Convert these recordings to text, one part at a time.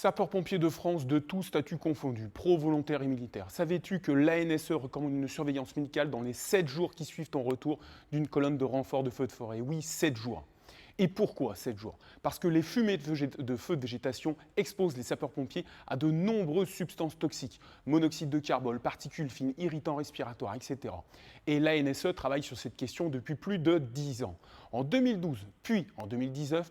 Sapeurs-pompiers de France de tous statuts confondus, pro, volontaires et militaires. Savais-tu que l'ANSE recommande une surveillance médicale dans les 7 jours qui suivent ton retour d'une colonne de renfort de feux de forêt? Oui, 7 jours. Et pourquoi 7 jours? Parce que les fumées de feux de végétation exposent les sapeurs-pompiers à de nombreuses substances toxiques, monoxyde de carbone, particules fines, irritants respiratoires, etc. Et l'ANSE travaille sur cette question depuis plus de 10 ans. En 2012, puis en 2019,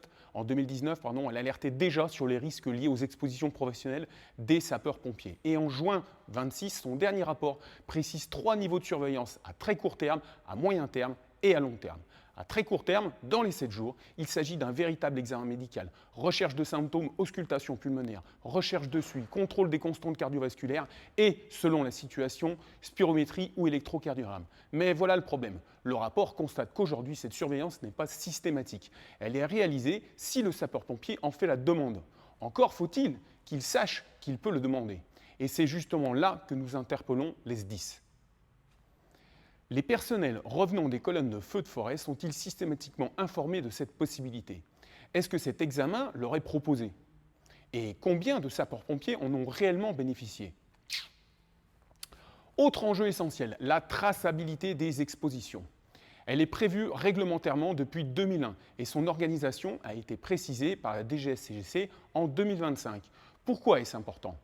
elle alertait déjà sur les risques liés aux expositions professionnelles des sapeurs-pompiers. Et en juin 26, son dernier rapport précise 3 niveaux de surveillance à très court terme, à moyen terme et à long terme. À très court terme, dans les 7 jours, il s'agit d'un véritable examen médical. Recherche de symptômes, auscultation pulmonaire, recherche de suie, contrôle des constantes cardiovasculaires et, selon la situation, spirométrie ou électrocardiogramme. Mais voilà le problème. Le rapport constate qu'aujourd'hui, cette surveillance n'est pas systématique. Elle est réalisée si le sapeur-pompier en fait la demande. Encore faut-il qu'il sache qu'il peut le demander. Et c'est justement là que nous interpellons les SDIS. Les personnels revenant des colonnes de feux de forêt sont-ils systématiquement informés de cette possibilité? Est-ce que cet examen leur est proposé? Et combien de sapeurs-pompiers en ont réellement bénéficié? Autre enjeu essentiel, la traçabilité des expositions. Elle est prévue réglementairement depuis 2001 et son organisation a été précisée par la DGSCGC en 2025. Pourquoi est-ce important?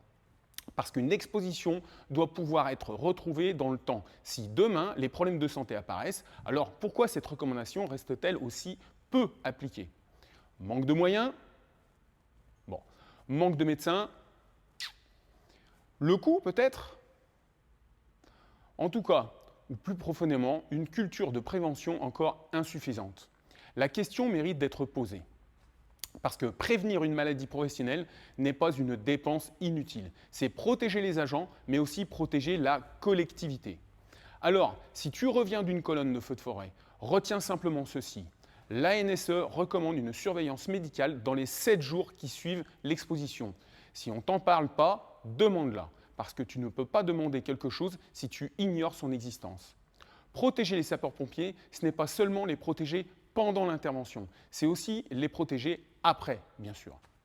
Parce qu'une exposition doit pouvoir être retrouvée dans le temps. Si demain, les problèmes de santé apparaissent, alors pourquoi cette recommandation reste-t-elle aussi peu appliquée? Manque de moyens? Bon. Manque de médecins? Le coût peut-être? En tout cas, ou plus profondément, une culture de prévention encore insuffisante. La question mérite d'être posée. Parce que prévenir une maladie professionnelle n'est pas une dépense inutile. C'est protéger les agents, mais aussi protéger la collectivité. Alors, si tu reviens d'une colonne de feux de forêt, retiens simplement ceci. L'ANSE recommande une surveillance médicale dans les 7 jours qui suivent l'exposition. Si on ne t'en parle pas, demande-la, parce que tu ne peux pas demander quelque chose si tu ignores son existence. Protéger les sapeurs-pompiers, ce n'est pas seulement les protéger pendant l'intervention, c'est aussi les protéger après, bien sûr.